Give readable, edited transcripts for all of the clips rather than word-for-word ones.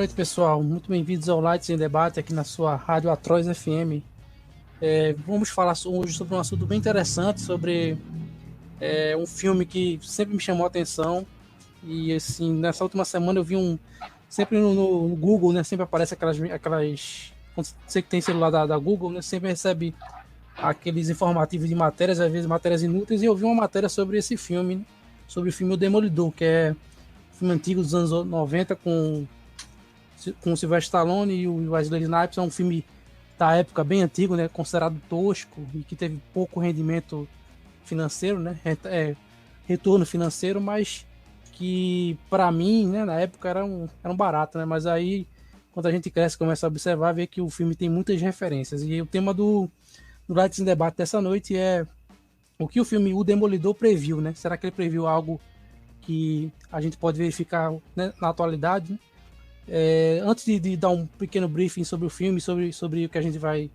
noite, pessoal. Muito bem-vindos ao Lights em Debate aqui na sua Rádio Atroz FM. Vamos falar hoje sobre um assunto bem interessante, sobre um filme que sempre me chamou a atenção. E assim, nessa última semana eu vi sempre no Google, né? Sempre aparece aquelas quando você que tem celular da Google, né? Sempre recebe aqueles informativos de matérias, às vezes matérias inúteis, e eu vi uma matéria sobre esse filme, né? Sobre o filme O Demolidor, que é um filme antigo dos anos 90 com o Sylvester Stallone e o Wesley Snipes. É um filme da época bem antigo, né? Considerado tosco e que teve pouco rendimento financeiro, né? Retorno financeiro, mas que para mim, né, na época era um barato, né? Mas aí, quando a gente cresce, começa a observar, vê que o filme tem muitas referências. E o tema do Lights in Debate dessa noite é o que o filme O Demolidor previu, né? Será que ele previu algo que a gente pode verificar, né, na atualidade, né? Antes de dar um pequeno briefing sobre o filme, sobre o que a gente vai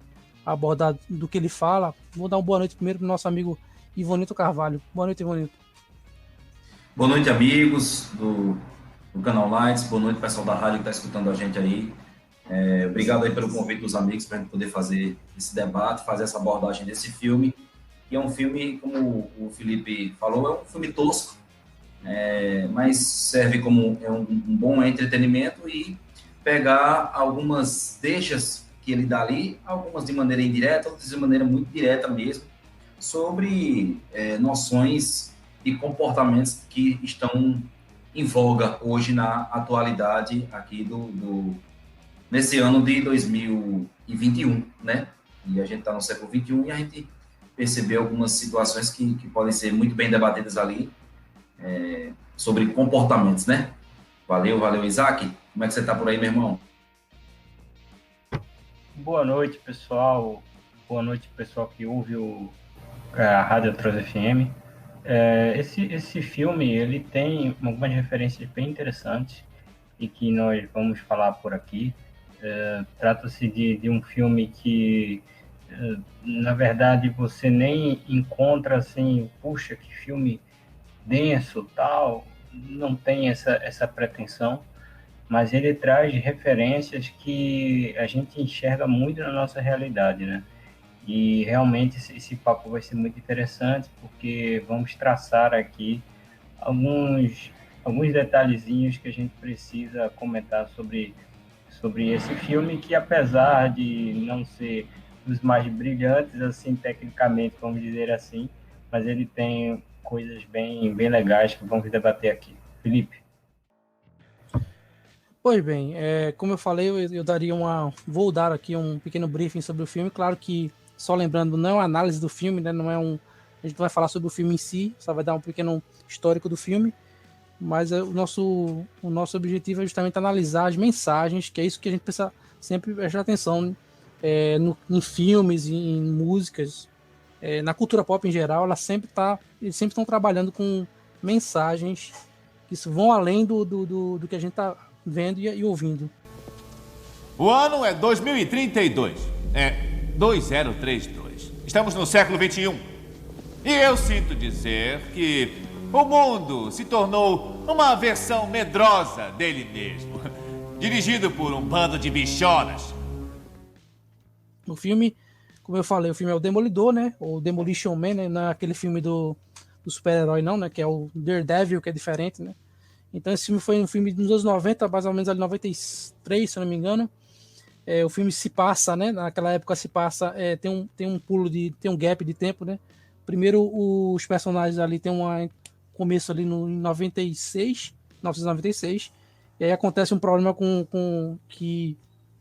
abordar do que ele fala, vou dar uma boa noite primeiro para o nosso amigo Ivonito Carvalho. Boa noite, Ivonito. Boa noite, amigos do canal Lights. Boa noite, pessoal da rádio que está escutando a gente aí. Obrigado aí pelo convite dos amigos para a gente poder fazer esse debate, fazer essa abordagem desse filme. E é um filme, como o Felipe falou, é um filme tosco, mas serve como um bom entretenimento e pegar algumas deixas que ele dá ali, algumas de maneira indireta, outras de maneira muito direta mesmo, sobre noções e comportamentos que estão em voga hoje na atualidade aqui nesse ano de 2021, né? E a gente está no século XXI e a gente percebeu algumas situações que podem ser muito bem debatidas ali, sobre comportamentos, né? Valeu, Isaac. Como é que você está por aí, meu irmão? Boa noite, pessoal. Boa noite, pessoal que ouve a Rádio Atroz FM. Esse filme, ele tem algumas referências bem interessantes e que nós vamos falar por aqui. Trata-se de um filme que, na verdade, você nem encontra assim, puxa, que filme denso, tal, não tem essa pretensão, mas ele traz referências que a gente enxerga muito na nossa realidade, né? E realmente esse papo vai ser muito interessante, porque vamos traçar aqui alguns detalhezinhos que a gente precisa comentar sobre esse filme, que apesar de não ser dos mais brilhantes, assim, tecnicamente, vamos dizer assim, mas ele tem coisas bem legais que vamos debater aqui. Felipe. Pois bem, como eu falei, eu vou dar aqui um pequeno briefing sobre o filme. Claro que, só lembrando, não é uma análise do filme, né? Não é a gente vai falar sobre o filme em si, só vai dar um pequeno histórico do filme, mas o nosso objetivo é justamente analisar as mensagens, que é isso que a gente precisa sempre prestar atenção, né? Em filmes, em músicas, na cultura pop em geral. Eles sempre estão trabalhando com mensagens que vão além do que a gente está vendo e ouvindo. O ano é 2032. É 2032. Estamos no século XXI. E eu sinto dizer que o mundo se tornou uma versão medrosa dele mesmo, dirigido por um bando de bichonas. O filme, como eu falei, o filme é o Demolidor, né? O Demolition Man, né? Não é aquele filme do super-herói, não, né? Que é o Daredevil, que é diferente, né? Então esse filme foi um filme dos anos 90, mais ou menos ali 93, se eu não me engano. O filme se passa, né? Naquela época se passa, tem um pulo tem um gap de tempo, né? Primeiro os personagens ali tem começo ali em 1996, e aí acontece um problema com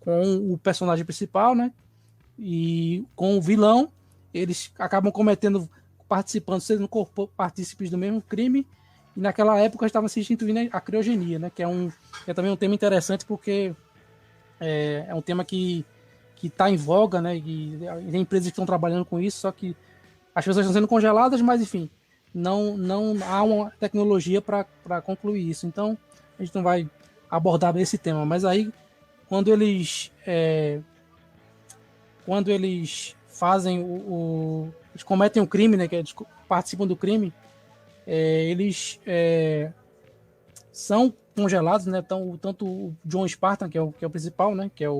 o personagem principal, né? E com o vilão, eles acabam sendo partícipes do mesmo crime, e naquela época estava se instituindo a criogenia, né? Que é também um tema interessante, porque é um tema que está em voga, né? E tem empresas que estão trabalhando com isso, só que as pessoas estão sendo congeladas, mas enfim, não há uma tecnologia para concluir isso. Então, a gente não vai abordar esse tema. Mas aí, quando eles fazem eles cometem o crime, né? Que eles participam do crime, eles são congelados, né? Tanto o John Spartan, que é o principal, né? Que é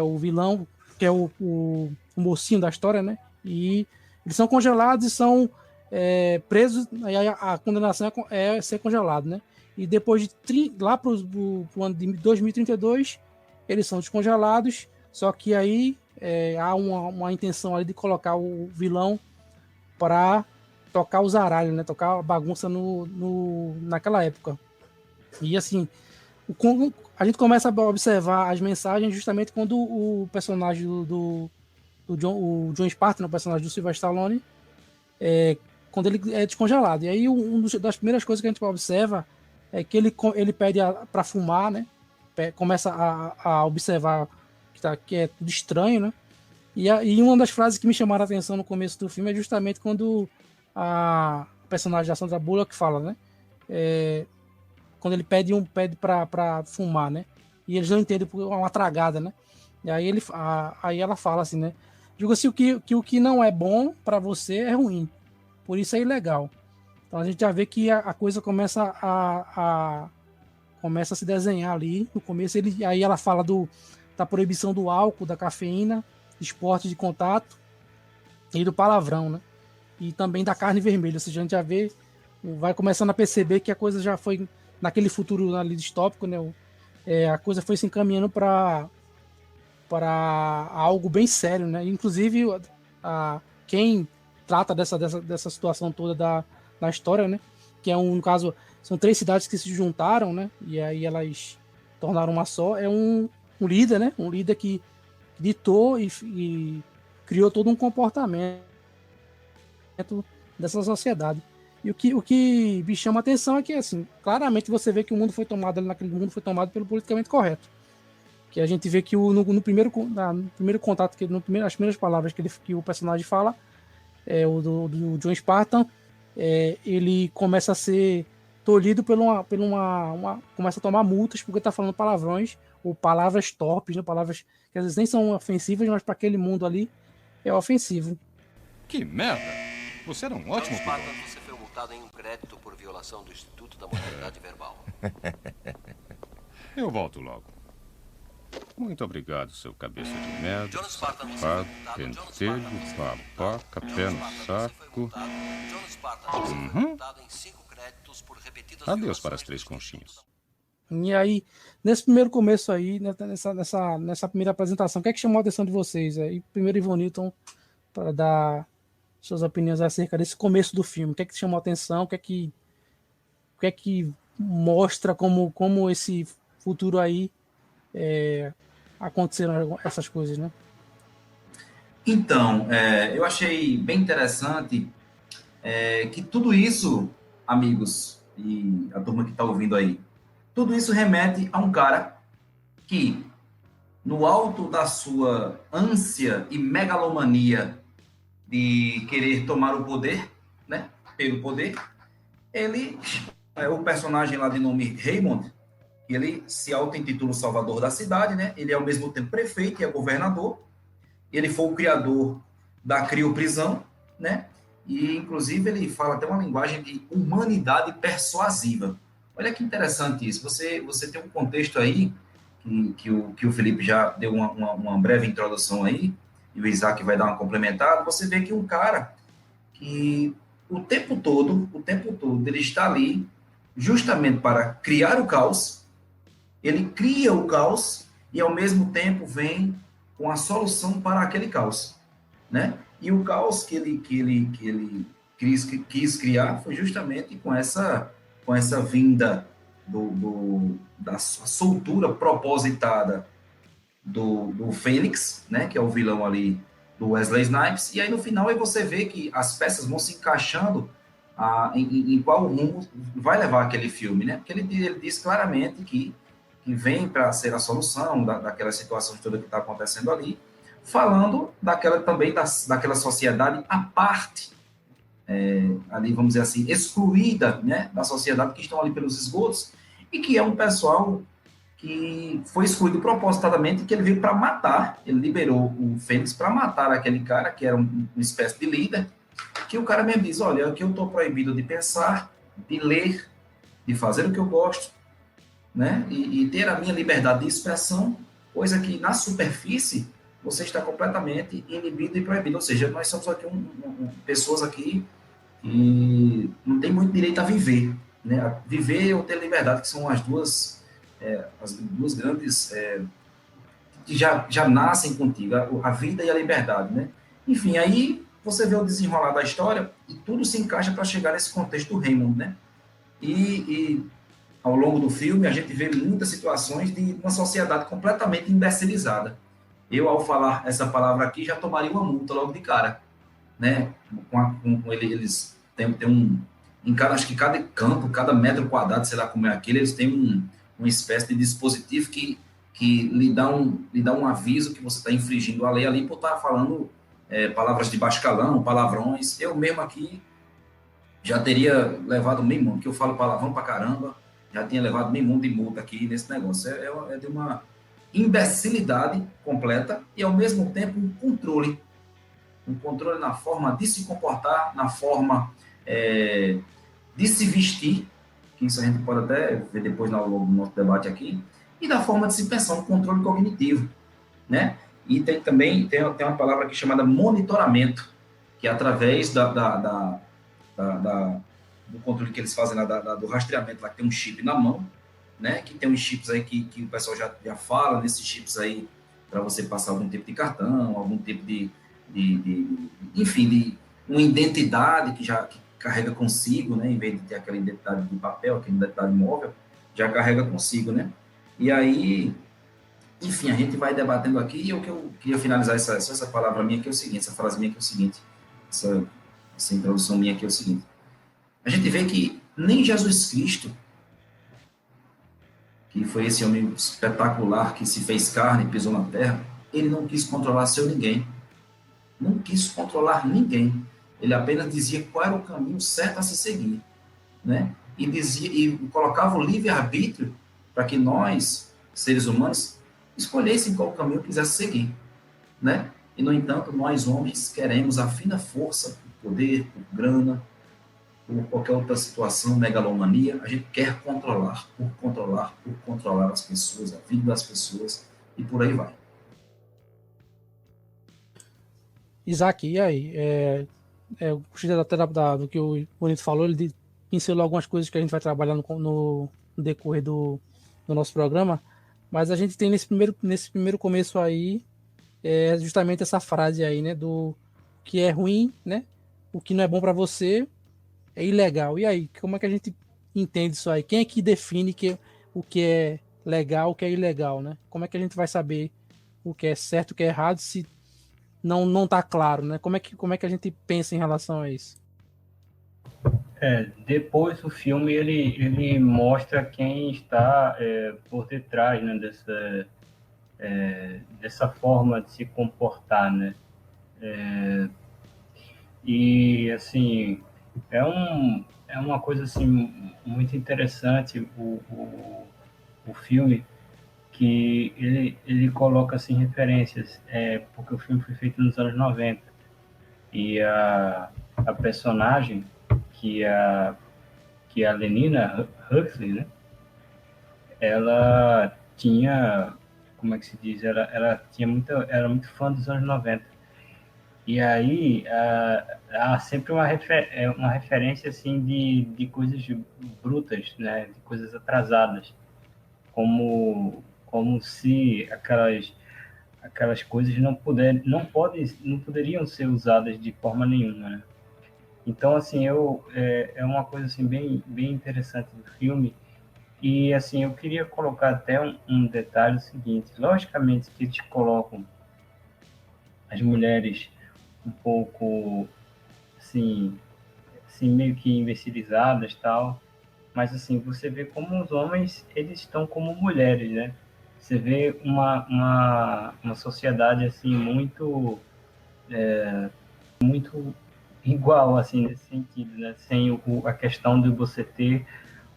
o vilão, que é o mocinho da história, né? E eles são congelados e são presos, aí a condenação é ser congelado, né? E depois lá pro ano de 2032, eles são descongelados, só que aí há uma intenção ali de colocar o vilão para tocar o zaralho, né? Tocar a bagunça naquela época. E assim, a gente começa a observar as mensagens justamente quando o personagem do John, o John Spartan, o personagem do Sylvester Stallone, quando ele é descongelado. E aí das primeiras coisas que a gente observa é que ele pede para fumar, né? Começa a observar que é tudo estranho, né? E uma das frases que me chamaram a atenção no começo do filme é justamente quando a personagem da Sandra Bullock fala, né? Quando ele pede para fumar, né? E eles não entendem por uma tragada, né? E aí aí ela fala assim, né? Digo assim, o que não é bom para você é ruim. Por isso é ilegal. Então a gente já vê que a coisa começa começa a se desenhar ali. No começo, aí ela fala da proibição do álcool, da cafeína, esporte de contato e do palavrão, né? E também da carne vermelha. Ou seja, a gente já vê, vai começando a perceber que a coisa já foi, naquele futuro ali distópico, né? A coisa foi se encaminhando para algo bem sério, né? Inclusive, quem trata dessa situação toda da história, né? Que no caso, são 3 cidades que se juntaram, né? E aí elas tornaram uma só. É um líder, né? Um líder que ditou e criou todo um comportamento dessa sociedade. E o que me chama a atenção é que, assim, claramente você vê que o mundo foi tomado ali naquele mundo, foi tomado pelo politicamente correto. Que a gente vê que no primeiro contato, as primeiras palavras que o personagem fala, o do John Spartan, ele começa a ser tolhido começa a tomar multas porque está falando palavrões ou palavras torpes, né? Palavras que às vezes nem são ofensivas, mas para aquele mundo ali é ofensivo. Que merda! Você era um ótimo piloto. Você foi multado em um crédito por violação do Instituto da Moralidade Verbal. Eu volto logo. Muito obrigado, seu cabeça de merda. John Spartan, você safado, foi multado. pentelho, babaca, pé no saco. John Spartan, você foi multado em 5 créditos por repetidas Adeus para violações as 3 do conchinhas. E aí, nesse primeiro começo aí, nessa primeira apresentação, o que é que chamou a atenção de vocês? E primeiro, Ivan Newton, para dar suas opiniões acerca desse começo do filme. O que é que chamou a atenção? O que é que mostra como esse futuro aí aconteceram essas coisas, né? Então, eu achei bem interessante que tudo isso, amigos e a turma que está ouvindo aí, tudo isso remete a um cara que, no alto da sua ânsia e megalomania de querer tomar o poder, né, pelo poder, ele é o personagem lá de nome Raymond, ele se auto-intitula o salvador da cidade, né? Ele é ao mesmo tempo prefeito e é governador. Ele foi o criador da crioprisão, né? E, inclusive, ele fala até uma linguagem de humanidade persuasiva. Olha que interessante isso. Você tem um contexto aí, que o Felipe já deu uma breve introdução aí, e o Isaac vai dar uma complementada. Você vê que um cara que o tempo todo, ele está ali justamente para criar o caos. Ele cria o caos e, ao mesmo tempo, vem com a solução para aquele caos, né? E o caos que ele quis criar foi justamente com essa vinda da soltura propositada do Fênix, né? Que é o vilão ali do Wesley Snipes. E aí, no final, aí você vê que as peças vão se encaixando em qual rumo vai levar aquele filme, né? Porque ele diz claramente que vem para ser a solução daquela situação toda que está acontecendo ali, falando daquela sociedade à parte, ali, vamos dizer assim, excluída, né, da sociedade, que estão ali pelos esgotos, e que é um pessoal que foi excluído propositadamente, que ele veio para matar, ele liberou o Fênix para matar aquele cara, que era uma espécie de líder, que o cara mesmo diz, olha, aqui eu estou proibido de pensar, de ler, de fazer o que eu gosto, né? E ter a minha liberdade de expressão, coisa que na superfície você está completamente inibido e proibido. Ou seja, nós somos aqui pessoas aqui que não tem muito direito a viver, né? A viver ou ter liberdade, que são as duas grandes que já nascem contigo, a vida e a liberdade, né? Enfim, aí você vê o desenrolar da história e tudo se encaixa para chegar nesse contexto do Raymond, né? E ao longo do filme a gente vê muitas situações de uma sociedade completamente imbecilizada. Eu, ao falar essa palavra aqui, já tomaria uma multa logo de cara, né? Eles têm acho que cada campo, cada metro quadrado, sei lá como é aquele, eles têm uma espécie de dispositivo que lhe dá um aviso que você está infringindo a lei ali por estar falando palavras de baixo calão, palavrões. Eu mesmo aqui já teria levado meio mundo, que eu falo palavrão pra caramba, já tinha levado meio mundo de multa aqui nesse negócio. É de uma imbecilidade completa e, ao mesmo tempo, um controle na forma de se comportar, na forma de se vestir, que isso a gente pode até ver depois ao longo do nosso debate aqui, e da forma de se pensar, um controle cognitivo, né? E tem uma palavra aqui chamada monitoramento, que é através do controle que eles fazem lá, do rastreamento, lá que tem um chip na mão, né? Que tem uns chips aí que o pessoal já fala nesses chips aí para você passar algum tipo de cartão, algum tipo enfim, de uma identidade que carrega consigo, né? Em vez de ter aquela identidade de papel, aquela identidade móvel, já carrega consigo, né? E aí, enfim, a gente vai debatendo aqui, e o que eu queria finalizar essa palavra minha aqui é o seguinte, essa frase minha aqui é o seguinte, essa introdução minha aqui é o seguinte: a gente vê que nem Jesus Cristo, que foi esse homem espetacular que se fez carne e pisou na terra, ele não quis controlar seu ninguém. Não quis controlar ninguém. Ele apenas dizia qual era o caminho certo a se seguir, né? E colocava o livre-arbítrio para que nós, seres humanos, escolhessem qual caminho quisesse seguir, né? E, no entanto, nós homens queremos a fina força, por poder, por grana, por qualquer outra situação, megalomania, a gente quer controlar as pessoas, a vida das pessoas, e por aí vai. Isaac, e aí? Eu gostei até do que o Bonito falou, ele pincelou algumas coisas que a gente vai trabalhar no decorrer do nosso programa, mas a gente tem nesse primeiro começo aí, justamente essa frase aí, né, do que é ruim, né, o que não é bom para você é ilegal. E aí, como é que a gente entende isso aí? Quem é que define o que é legal, o que é ilegal, né? Como é que a gente vai saber o que é certo, o que é errado, se não tá claro, né? Como é que a gente pensa em relação a isso? Depois o filme ele mostra quem está por detrás, né, dessa forma de se comportar, né? E assim é uma coisa assim muito interessante o filme, que ele coloca assim referências, porque o filme foi feito nos anos 90 e a personagem que a Lenina Huxley, né? Ela tinha, como é que se diz? Ela era muito fã dos anos 90. E aí há sempre uma referência assim de coisas brutas, né? De coisas atrasadas, como se aquelas coisas não poderiam ser usadas de forma nenhuma, né? Então, assim, é uma coisa assim bem interessante do filme. E assim, eu queria colocar até um detalhe seguinte: logicamente que eles colocam as mulheres um pouco assim meio que imbecilizadas, tal, mas assim, você vê como os homens, eles estão como mulheres, né? Você vê uma sociedade assim muito igual, assim, nesse sentido, né? Sem a questão de você ter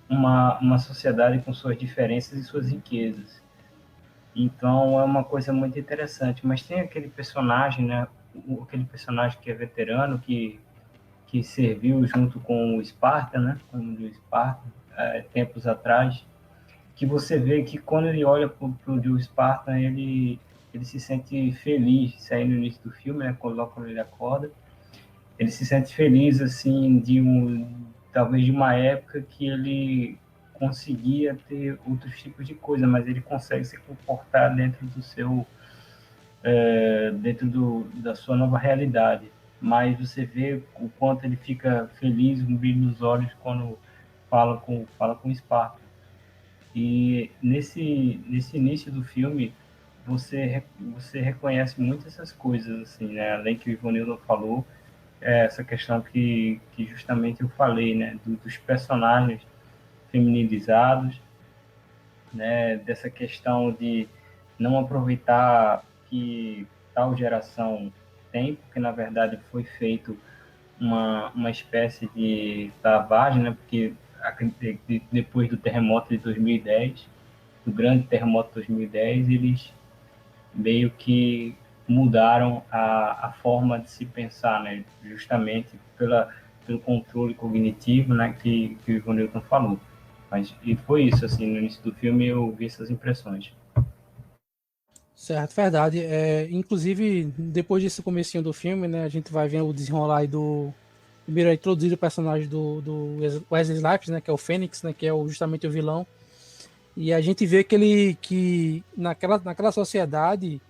uma sociedade com suas diferenças e suas riquezas. Então, é uma coisa muito interessante. Mas tem aquele personagem, né? Aquele personagem que é veterano, que serviu junto com o Esparta, né? Com o Esparta, tempos atrás, que você vê que quando ele olha pro Joe Spartan, ele se sente feliz, isso aí no início do filme, né, quando ele acorda, ele se sente feliz, assim, talvez de uma época que ele conseguia ter outros tipos de coisa, mas ele consegue se comportar dentro do seu, da sua nova realidade. Mas você vê o quanto ele fica feliz, um brilho nos olhos quando fala com o Spartan. E nesse início do filme, você reconhece muito essas coisas, assim, né? Além que o Ivanildo falou, essa questão que justamente eu falei, né? Dos personagens feminilizados, né? Dessa questão de não aproveitar que tal geração tem, porque na verdade foi feito uma espécie de lavagem, né? Porque depois do terremoto de 2010, do grande terremoto de 2010, eles meio que mudaram a forma de se pensar, né? Justamente pelo controle cognitivo, né? Que o Ivan Newton falou. E foi isso, assim, no início do filme eu vi essas impressões. Certo, verdade. Inclusive, depois desse comecinho do filme, né, a gente vai ver o desenrolar aí do... Primeiro é introduzido o personagem do Wesley Snipes, né, que é o Fênix, né, que é justamente o vilão. E a gente vê que naquela sociedade,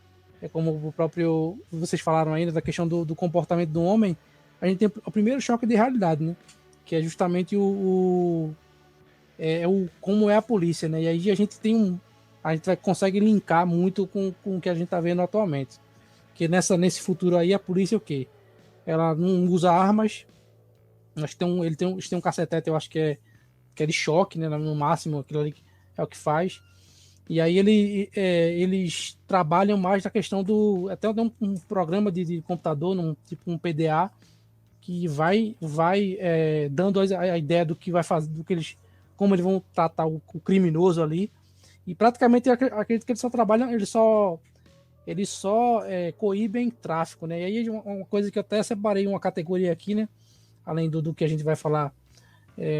como o próprio vocês falaram ainda da questão do comportamento do homem, a gente tem o primeiro choque de realidade, né, que é justamente como é a polícia, né? E aí a gente consegue linkar muito com o que a gente está vendo atualmente. Que nesse futuro aí a polícia o quê? Ela não usa armas. Acho que eles têm um cacetete, eu acho que é de choque, né? No máximo, aquilo ali é o que faz. E aí eles trabalham mais na questão do... Até um programa de computador, tipo um PDA, que vai dando a ideia do que vai fazer, como eles vão tratar o criminoso ali. E praticamente eu acredito que eles só trabalham, eles só coíbem tráfico, né? E aí uma coisa que eu até separei uma categoria aqui, né? Além do que a gente vai falar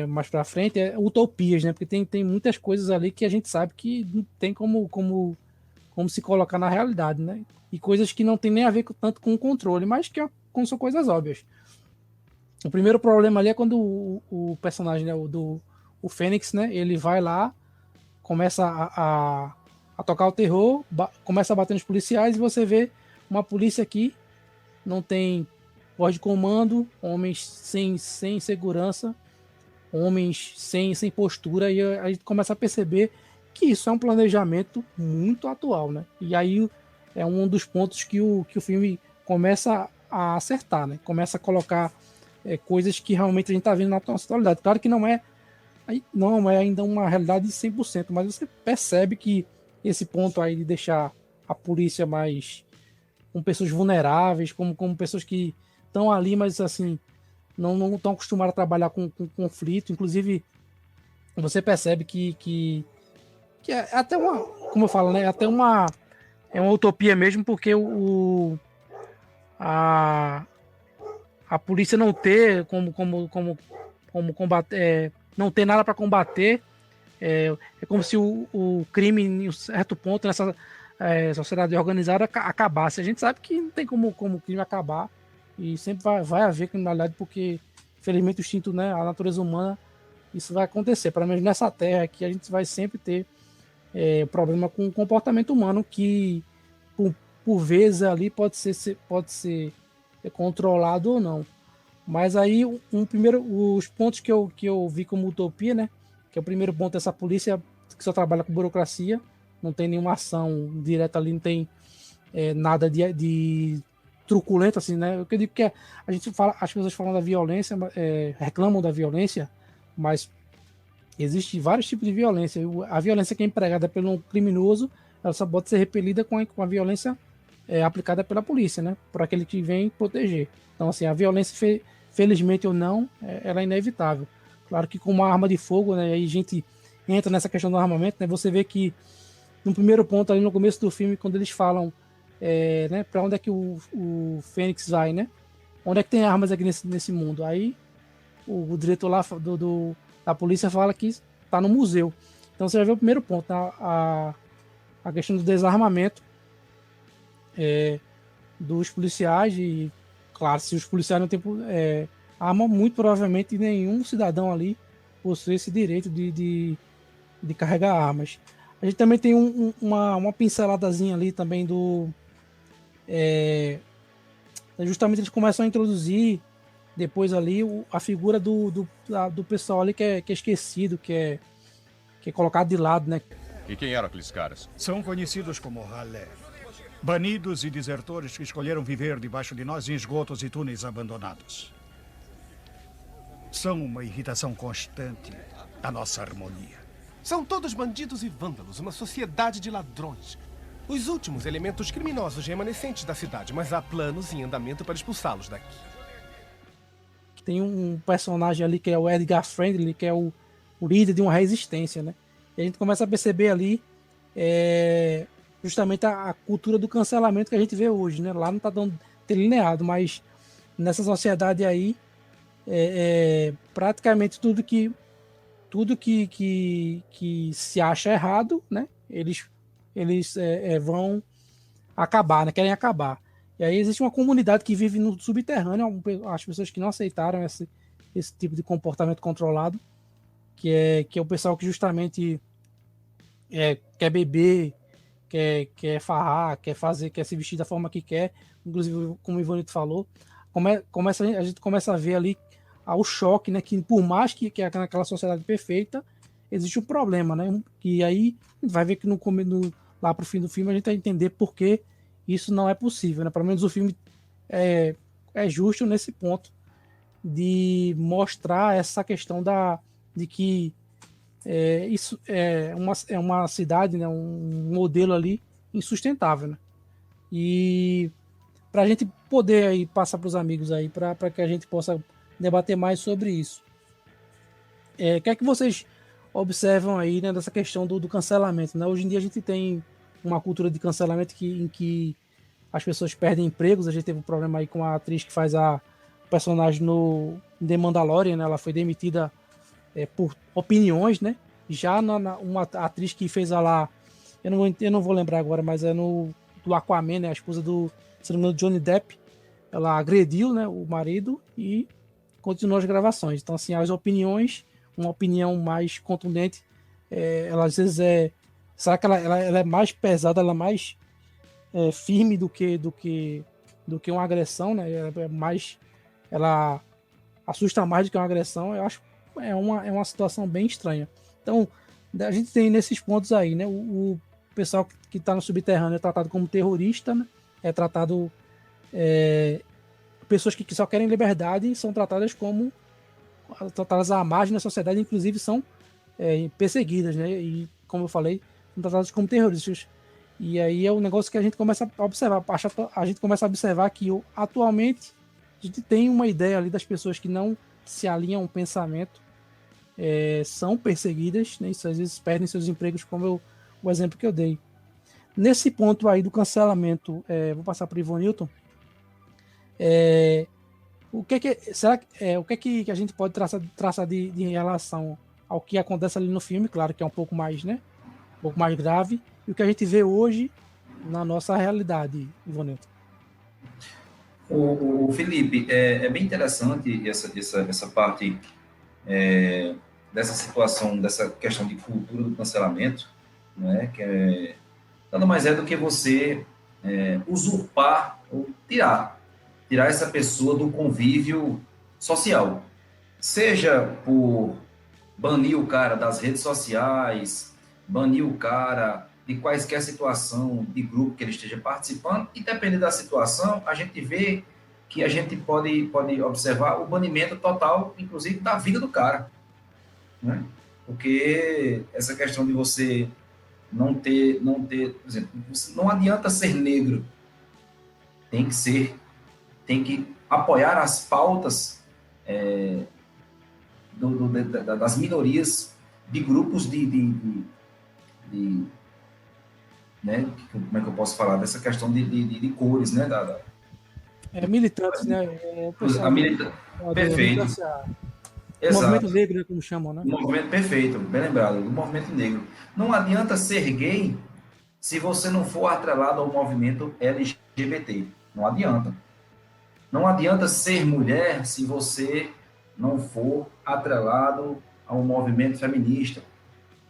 mais pra frente, é utopias, né? Porque tem muitas coisas ali que a gente sabe que não tem como se colocar na realidade, né? E coisas que não tem nem a ver tanto com o controle, mas que são coisas óbvias. O primeiro problema ali é quando o personagem, né, o Fênix, né? Ele vai lá, começa a tocar o terror, começa a bater nos policiais e você vê uma polícia aqui, não tem voz de comando, homens sem segurança, homens sem postura, e a gente começa a perceber que isso é um planejamento muito atual, né? E aí é um dos pontos que o filme começa a acertar, né? Começa a colocar coisas que realmente a gente está vendo na atualidade. Claro que não é ainda uma realidade de 100%, mas você percebe que esse ponto aí de deixar a polícia mais com pessoas vulneráveis, como pessoas que estão ali, mas assim, não estão acostumadas a trabalhar com conflito. Inclusive, você percebe que é até como eu falo, né? É uma utopia mesmo, porque a polícia não ter como combater, não ter nada para combater, é como se o crime, em um certo ponto, nessa sociedade organizada, acabasse. A gente sabe que não tem como o crime acabar, e sempre vai haver criminalidade, porque, infelizmente, o instinto, né, a natureza humana, isso vai acontecer. Pelo menos nessa terra aqui, a gente vai sempre ter problema com o comportamento humano, que, por vezes, ali pode ser controlado ou não. Mas aí, os pontos que eu vi como utopia, né? Que é o primeiro ponto, essa polícia que só trabalha com burocracia, não tem nenhuma ação direta ali, não tem nada de truculento, assim, né? Eu digo que a gente fala, as pessoas falam da violência, reclamam da violência, mas existe vários tipos de violência. A violência que é empregada pelo criminoso, ela só pode ser repelida com a violência aplicada pela polícia, né? Por aquele que vem proteger. Então, assim, a violência, felizmente ou não, ela é inevitável. Claro que com uma arma de fogo, né? Aí a gente entra nessa questão do armamento, né? Você vê que no primeiro ponto, ali no começo do filme, quando eles falam né, para onde é que o Fênix vai, né? Onde é que tem armas aqui nesse mundo? Aí o diretor lá da polícia fala que está no museu. Então você já vê o primeiro ponto, a questão do desarmamento dos policiais. E, claro, se os policiais não têm arma, muito provavelmente nenhum cidadão ali possui esse direito de carregar armas. A gente também tem uma pinceladazinha ali também justamente eles começam a introduzir depois ali a figura do pessoal ali que é esquecido, que é colocado de lado, né? E quem eram aqueles caras? São conhecidos como ralé. Banidos e desertores que escolheram viver debaixo de nós em esgotos e túneis abandonados. São uma irritação constante à nossa harmonia. São todos bandidos e vândalos, uma sociedade de ladrões. Os últimos elementos criminosos remanescentes da cidade, mas há planos em andamento para expulsá-los daqui. Tem um personagem ali que é o Edgar Friendly, que é o líder de uma resistência, né? E a gente começa a perceber ali justamente a cultura do cancelamento que a gente vê hoje, né? Lá não está tão delineado, mas nessa sociedade aí, praticamente tudo que se acha errado, né? Eles vão acabar, né? Querem acabar. E aí existe uma comunidade que vive no subterrâneo, as pessoas que não aceitaram esse tipo de comportamento controlado, que é o pessoal que justamente quer beber, quer farrar, quer se vestir da forma que quer, inclusive como o Ivanito falou, a gente começa a ver ali o choque, né, que por mais que naquela sociedade perfeita, existe um problema, né, que aí vai ver que lá pro fim do filme a gente vai entender por que isso não é possível, né, pelo menos o filme é justo nesse ponto de mostrar essa questão de que isso é uma cidade, né, um modelo ali insustentável, né? E para a gente poder aí passar para os amigos aí, para que a gente possa debater mais sobre isso, o que é que vocês observam aí, né, dessa questão do cancelamento, né? Hoje em dia a gente tem uma cultura de cancelamento em que as pessoas perdem empregos. A gente teve um problema aí com a atriz que faz a personagem no The Mandalorian, né? Ela foi demitida por opiniões, né? Já uma atriz que fez lá, eu não vou lembrar agora, mas do Aquaman, né? A esposa do Johnny Depp, ela agrediu, né, o marido e continuou as gravações. Então, assim, as opiniões, uma opinião mais contundente, ela às vezes será que ela é mais pesada, ela é mais firme do que uma agressão, né? Ela assusta mais do que uma agressão. Eu acho que é uma situação bem estranha. Então, a gente tem nesses pontos aí, né? O pessoal que está no subterrâneo é tratado como terrorista, né? É tratado... pessoas que só querem liberdade são tratadas à margem da sociedade, inclusive são perseguidas, né? E, como eu falei, são tratadas como terroristas. E aí é um negócio que a gente começa a observar. A gente começa a observar que atualmente a gente tem uma ideia ali das pessoas que não se alinham ao pensamento, são perseguidas, né? Isso às vezes perdem seus empregos, como o exemplo que eu dei. Nesse ponto aí do cancelamento, vou passar para o Ivanilton. O que a gente pode traçar de relação ao que acontece ali no filme? Claro que é um pouco mais, né? Um pouco mais grave. E o que a gente vê hoje na nossa realidade, Ivanilton. O Felipe, é bem interessante essa parte dessa situação, dessa questão de cultura do cancelamento, né? Que nada mais é do que você usurpar ou tirar essa pessoa do convívio social, seja por banir o cara das redes sociais, banir o cara de quaisquer situação de grupo que ele esteja participando, e dependendo da situação, a gente vê que a gente pode observar o banimento total, inclusive, da vida do cara, né? Porque essa questão de você não ter, por exemplo, não adianta ser negro, tem que apoiar as pautas das minorias, de grupos né, como é que eu posso falar, dessa questão de cores, né, militantes, né? Perfeito. Exato. Movimento negro, né, como chamam, né? O movimento perfeito, bem lembrado, do movimento negro. Não adianta ser gay se você não for atrelado ao movimento LGBT. Não adianta. Não adianta ser mulher se você não for atrelado ao movimento feminista.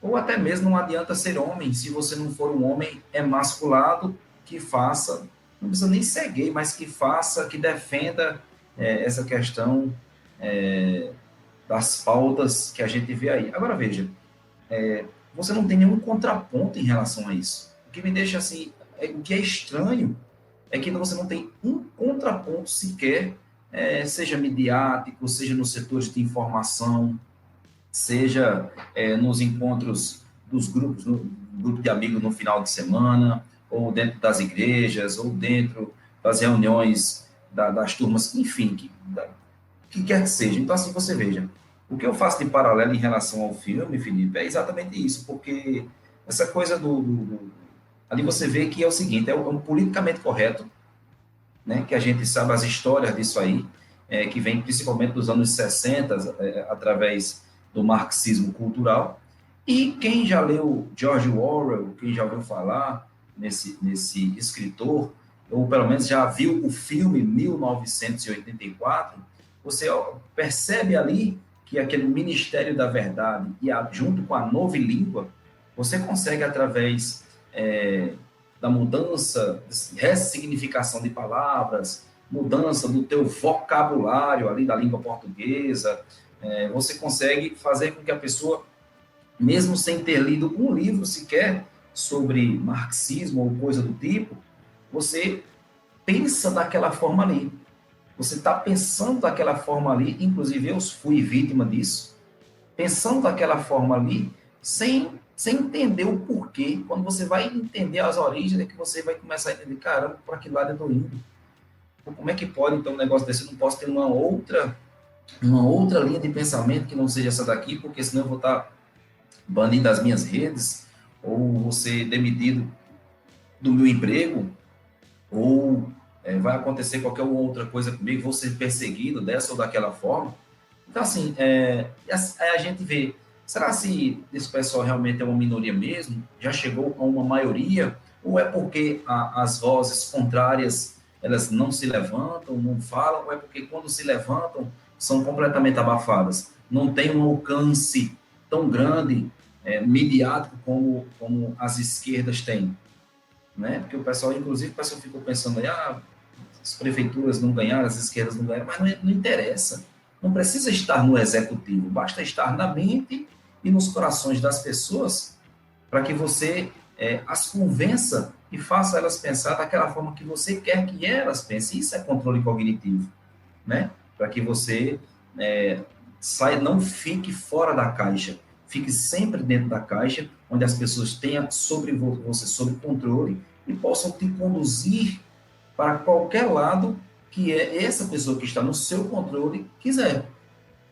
Ou até mesmo não adianta ser homem se você não for um homem emasculado que faça, não precisa nem ser gay, mas que faça, que defenda essa questão das pautas que a gente vê aí. Agora veja, você não tem nenhum contraponto em relação a isso. O que me deixa assim, o que é estranho é que você não tem um contraponto sequer, seja midiático, seja nos setores de informação, seja nos encontros dos grupos, no grupo de amigos no final de semana, ou dentro das igrejas, ou dentro das reuniões das turmas, enfim, que quer que seja. Então, assim, você veja, o que eu faço de paralelo em relação ao filme, Felipe, é exatamente isso, porque essa coisa ali você vê que é o seguinte, é um politicamente correto, né, que a gente sabe as histórias disso aí, que vem principalmente dos anos 60, através do marxismo cultural, e quem já leu George Orwell, quem já ouviu falar nesse escritor, ou pelo menos já viu o filme 1984, você percebe ali que aquele Ministério da Verdade, e junto com a nova língua, você consegue, através da mudança, ressignificação de palavras, mudança do teu vocabulário ali da língua portuguesa, você consegue fazer com que a pessoa, mesmo sem ter lido um livro sequer sobre marxismo ou coisa do tipo, você pensa daquela forma ali. Você está pensando daquela forma ali, inclusive eu fui vítima disso, pensando daquela forma ali, sem entender o porquê. Quando você vai entender as origens, é que você vai começar a entender, caramba, para que lado eu estou indo? Como é que pode, então, um negócio desse? Eu não posso ter uma outra linha de pensamento que não seja essa daqui, porque senão eu vou estar banido das minhas redes, ou vou ser demitido do meu emprego, ou vai acontecer qualquer outra coisa comigo, vou ser perseguido dessa ou daquela forma. Então, assim, a gente vê, será se esse pessoal realmente é uma minoria mesmo? Já chegou a uma maioria? Ou é porque as vozes contrárias, elas não se levantam, não falam? Ou é porque quando se levantam, são completamente abafadas? Não tem um alcance tão grande, midiático, como as esquerdas têm, né? Porque o pessoal, inclusive, ficou pensando aí, as prefeituras não ganharam, as esquerdas não ganharam, mas não interessa. Não precisa estar no executivo, basta estar na mente e nos corações das pessoas para que você as convença e faça elas pensar daquela forma que você quer que elas pensem. Isso é controle cognitivo, né? Para que você não fique fora da caixa, fique sempre dentro da caixa, onde as pessoas tenham sobre você, sob controle, e possam te conduzir para qualquer lado que essa pessoa que está no seu controle quiser.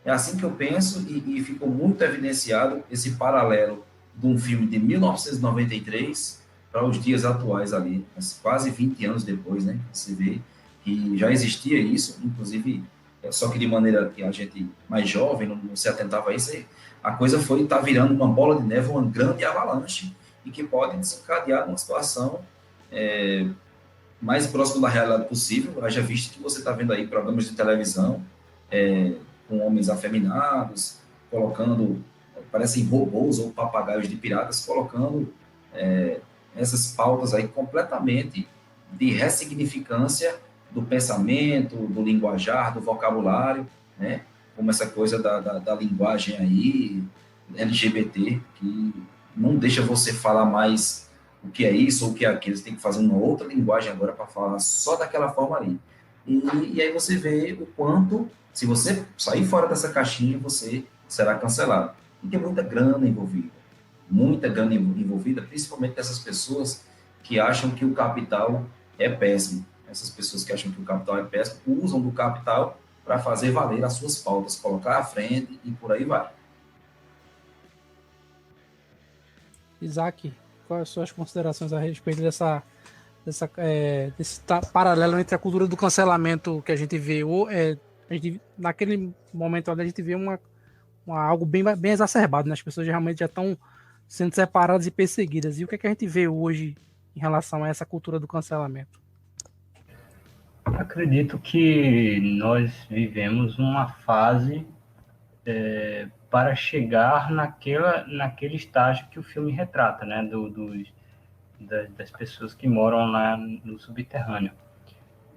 É assim que eu penso, e ficou muito evidenciado esse paralelo de um filme de 1993 para os dias atuais ali, quase 20 anos depois, né? Você vê que já existia isso, inclusive, só que de maneira que a gente mais jovem não se atentava a isso, a coisa está virando uma bola de neve, uma grande avalanche, e que pode desencadear uma situação mais próximo da realidade possível. Haja visto que você está vendo aí programas de televisão com homens afeminados, colocando, parecem robôs ou papagaios de piratas, colocando essas pautas aí completamente de ressignificância do pensamento, do linguajar, do vocabulário, né? Como essa coisa da linguagem aí, LGBT, que não deixa você falar mais o que é isso ou o que é aquilo. Você tem que fazer uma outra linguagem agora para falar só daquela forma ali. E aí você vê o quanto, se você sair fora dessa caixinha, você será cancelado. E tem muita grana envolvida, principalmente dessas pessoas que acham que o capital é péssimo. Essas pessoas que acham que o capital é péssimo usam do capital para fazer valer as suas pautas, colocar à frente e por aí vai. Isaac, quais as suas considerações a respeito desse paralelo entre a cultura do cancelamento que a gente vê, naquele momento onde a gente vê algo bem exacerbado, né? As pessoas realmente já estão sendo separadas e perseguidas. E o que é que a gente vê hoje em relação a essa cultura do cancelamento? Acredito que nós vivemos uma fase para chegar naquele estágio que o filme retrata, né? Das pessoas que moram lá no subterrâneo.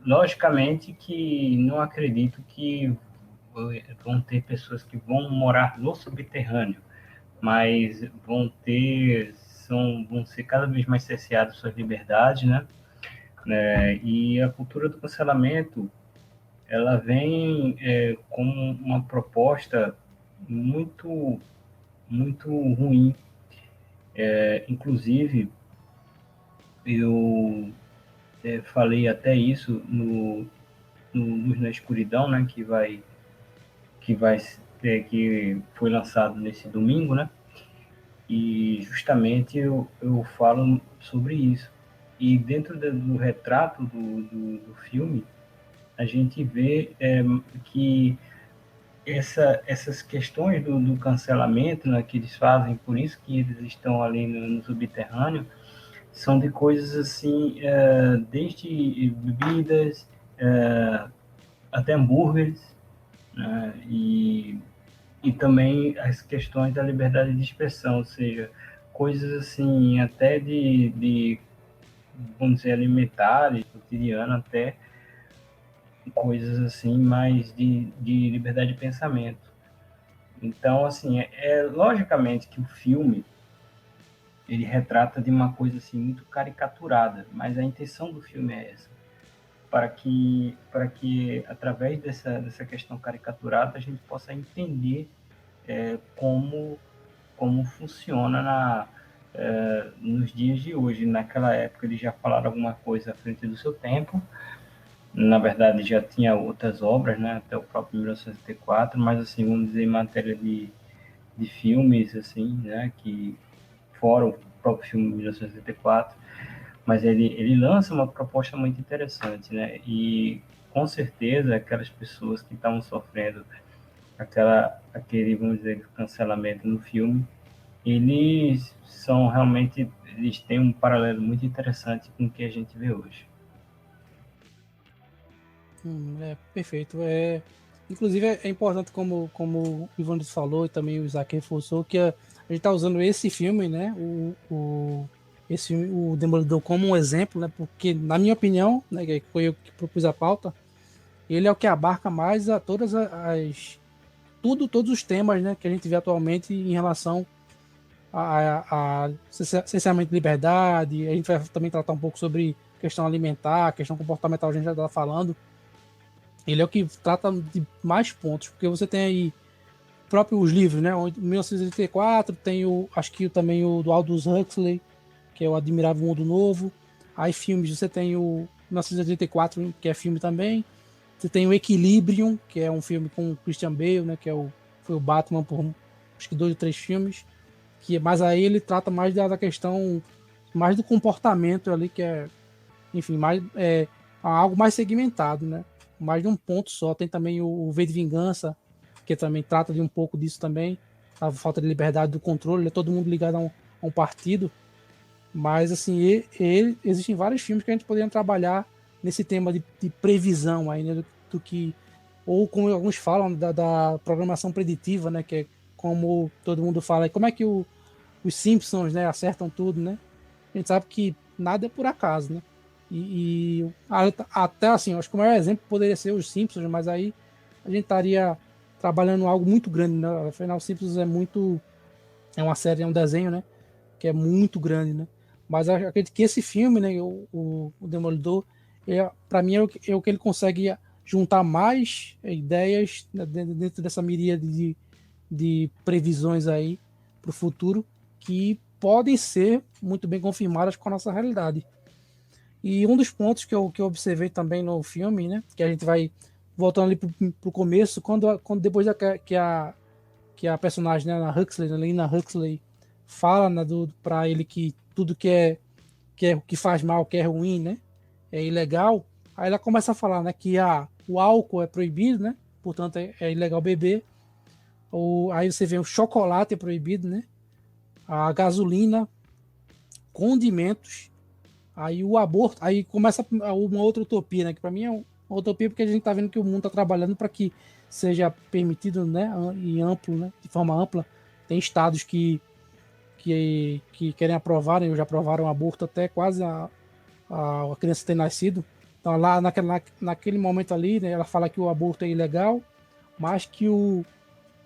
Logicamente que não acredito que vão ter pessoas que vão morar no subterrâneo, mas vão ser cada vez mais cerceadas suas liberdades, né? E a cultura do cancelamento, ela vem como uma proposta muito, muito ruim. Inclusive, eu falei até isso no Luz na Escuridão, né? Que foi lançado nesse domingo, né? E justamente eu falo sobre isso. E dentro do retrato do filme, a gente vê que essas questões do cancelamento, né, que eles fazem, por isso que eles estão ali no subterrâneo, são de coisas assim, desde bebidas até hambúrgueres, né, e também as questões da liberdade de expressão, ou seja, coisas assim, até vamos dizer, alimentares, cotidiano, até coisas assim, mais de liberdade de pensamento. Então, assim, logicamente que o filme, ele retrata de uma coisa assim, muito caricaturada, mas a intenção do filme é essa, para que através dessa questão caricaturada, a gente possa entender como funciona nos dias de hoje. Naquela época eles já falaram alguma coisa à frente do seu tempo, na verdade já tinha outras obras, né, até o próprio 1974, mas assim, vamos dizer, em matéria de filmes, assim, né, que fora o próprio filme 1974, mas ele lança uma proposta muito interessante, né, e com certeza aquelas pessoas que estavam sofrendo aquele, vamos dizer, cancelamento no filme, eles têm um paralelo muito interessante com o que a gente vê hoje. Perfeito. Inclusive, é importante, como o Ivan falou e também o Isaac reforçou, que a gente está usando esse filme, né, esse filme, o Demolidor, como um exemplo, né, porque, na minha opinião, né, que foi eu que propus a pauta, ele é o que abarca mais a todos os temas, né, que a gente vê atualmente em relação a cerceamento de liberdade. A gente vai também tratar um pouco sobre questão alimentar, questão comportamental, a gente já está falando. Ele é o que trata de mais pontos, porque você tem aí próprios livros, né? Em 1984 tem acho que também o do Aldous Huxley, que é o Admirável Mundo Novo. Aí filmes, você tem o 1984, que é filme também. Você tem o Equilibrium, que é um filme com o Christian Bale, né? Que foi o Batman por acho que 2 ou 3 filmes. Mas aí ele trata mais da questão, mais do comportamento ali, que é, enfim, algo mais segmentado, né? Mais de um ponto só. Tem também o V de Vingança, que também trata de um pouco disso também, a falta de liberdade do controle, é todo mundo ligado a um partido. Mas assim, existem vários filmes que a gente poderia trabalhar nesse tema de previsão aí, né, do que, ou como alguns falam, da programação preditiva, né, que é como todo mundo fala, como é que os Simpsons, né, acertam tudo, né? A gente sabe que nada é por acaso, né? E até assim, acho que o maior exemplo poderia ser os Simpsons, mas aí a gente estaria trabalhando algo muito grande, né? Afinal, os Simpsons é uma série, é um desenho, né? Que é muito grande, né? Mas eu acredito que esse filme, né, o Demolidor, para mim é o que ele consegue juntar mais ideias, né, dentro dessa miríade de previsões aí para o futuro, que podem ser muito bem confirmadas com a nossa realidade. E um dos pontos que eu observei também no filme, né, que a gente vai voltando ali pro começo, quando depois que a personagem, né, a Huxley, a Lina Huxley, fala, né, para ele que tudo que faz mal, que é ruim, né, é ilegal. Aí ela começa a falar, né, que o álcool é proibido, né, portanto é ilegal beber. Aí você vê o chocolate é proibido, né? A gasolina, condimentos, aí o aborto, aí começa uma outra utopia, né? Que para mim é uma utopia porque a gente tá vendo que o mundo está trabalhando para que seja permitido, né? E amplo, né? De forma ampla. Tem estados que querem aprovar, né? Já aprovaram o aborto até quase a criança ter nascido. Então lá naquele momento ali, né? Ela fala que o aborto é ilegal, mas que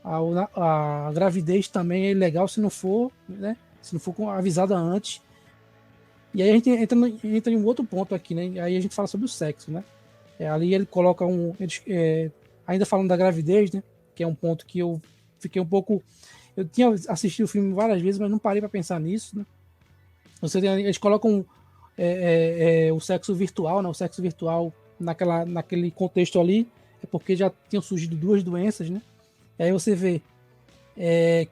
a gravidez também é ilegal se não for, né? Se não for avisada antes. E aí a gente entra em um outro ponto aqui, né? Aí a gente fala sobre o sexo, né? Ali ele coloca ainda falando da gravidez, né? Que é um ponto que eu fiquei um pouco... Eu tinha assistido o filme várias vezes, mas não parei para pensar nisso, né? Eles colocam o sexo virtual, né? O sexo virtual naquele contexto ali é porque já tinham surgido 2 doenças, né? E aí você vê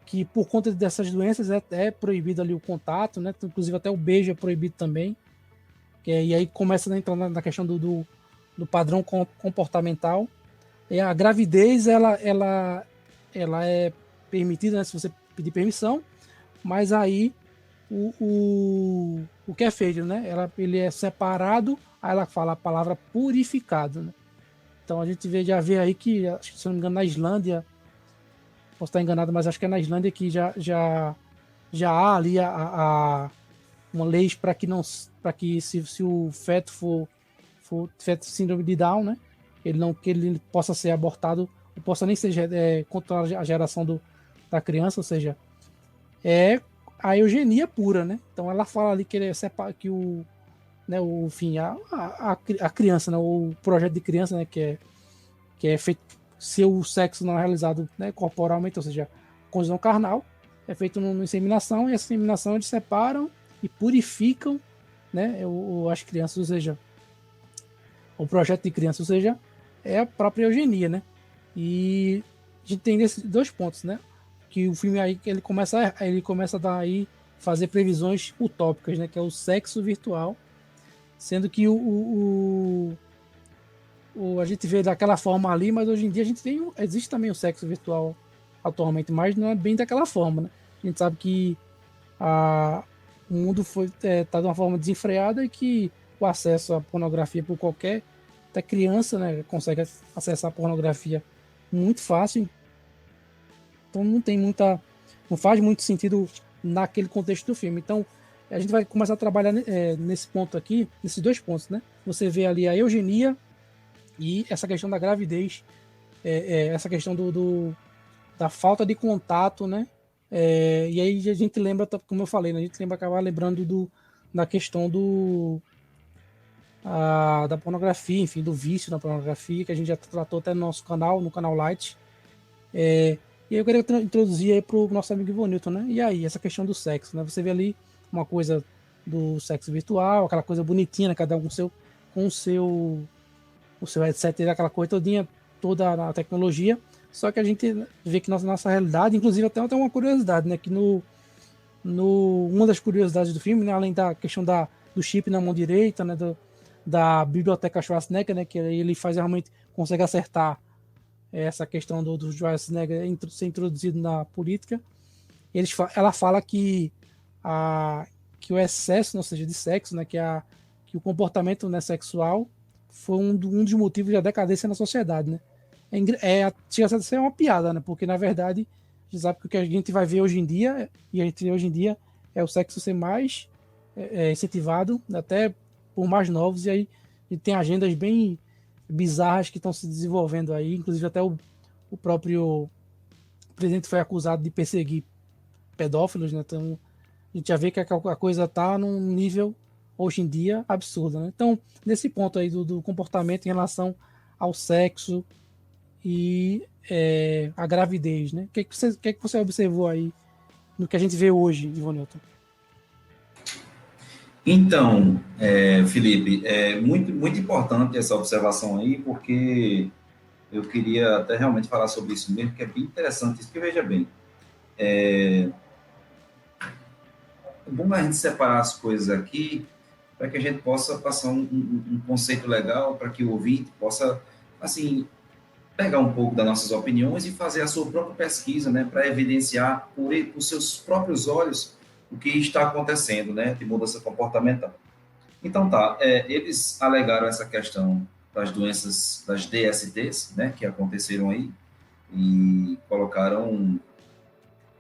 que por conta dessas doenças é proibido ali o contato, né? Inclusive até o beijo é proibido também. E aí começa a entrar na questão do padrão comportamental. E a gravidez, ela é permitida, né, se você pedir permissão, mas aí o que é feito, né? Ele é separado, aí ela fala a palavra purificado, né? Então a gente já vê aí que, acho que, se não me engano, na Islândia, posso estar enganado, mas acho que é na Islândia que já há ali uma lei para que se o feto for feto síndrome de Down, né? Que ele possa ser abortado, ou possa nem ser contra a geração da criança, ou seja, é a eugenia pura, né? Então ela fala ali que ele que a criança, né? O projeto de criança, né? Que é feito se o sexo não é realizado, né, corporalmente, ou seja, conjunção carnal, é feito numa inseminação, e essa inseminação eles separam e purificam, né, as crianças, ou seja, o projeto de criança, ou seja, é a própria eugenia, né? E a gente tem esses 2 pontos, né? Que o filme aí ele começa a dar aí fazer previsões utópicas, né? Que é o sexo virtual, sendo que a gente vê daquela forma ali, mas hoje em dia existe também o sexo virtual atualmente, mas não é bem daquela forma, né? A gente sabe que o mundo tá de uma forma desenfreada e que o acesso à pornografia por qualquer até criança, né, consegue acessar a pornografia muito fácil. Então não faz muito sentido naquele contexto do filme. Então a gente vai começar a trabalhar nesse ponto aqui, nesses 2 pontos, né? Você vê ali a eugenia e essa questão da gravidez, essa questão da falta de contato, né? E aí a gente lembra, como eu falei, né? A gente acaba lembrando da questão da pornografia, enfim, do vício na pornografia, que a gente já tratou até no nosso canal, no canal Light. E aí eu queria introduzir aí pro nosso amigo Ivonilton, né? E aí, essa questão do sexo, né? Você vê ali uma coisa do sexo virtual, aquela coisa bonitinha, né? Cada um com o seu headset, aquela coisa todinha, toda a tecnologia. Só que a gente vê que nossa realidade, inclusive até uma curiosidade, né? Que uma das curiosidades do filme, né? Além da questão do chip na mão direita, né? Da biblioteca Schwarzenegger, né? Que ele realmente consegue acertar essa questão do Schwarzenegger ser introduzido na política. Ela fala que o excesso, ou seja, de sexo, né? Que o comportamento, né, sexual foi um dos motivos da decadência na sociedade, né? Chega a ser uma piada, né? Porque, na verdade, a gente sabe que o que a gente vai ver hoje em dia, e a gente vê hoje em dia, é o sexo ser mais incentivado, até por mais novos, e aí a gente tem agendas bem bizarras que estão se desenvolvendo aí, inclusive até o próprio presidente foi acusado de perseguir pedófilos, né? Então a gente já vê que a coisa está num nível, hoje em dia, absurdo, né? Então, nesse ponto aí do comportamento em relação ao sexo e a gravidez, né? O que você observou aí no que a gente vê hoje, Ivonilton? Então, Felipe, é muito, muito importante essa observação aí, porque eu queria até realmente falar sobre isso mesmo, que é bem interessante isso, que veja bem, é bom a gente separar as coisas aqui, para que a gente possa passar um conceito legal, para que o ouvinte possa, assim, pegar um pouco das nossas opiniões e fazer a sua própria pesquisa, né, para evidenciar por seus próprios olhos o que está acontecendo, né, de mudança comportamental. Então tá, eles alegaram essa questão das doenças, das DSTs, né, que aconteceram aí, e colocaram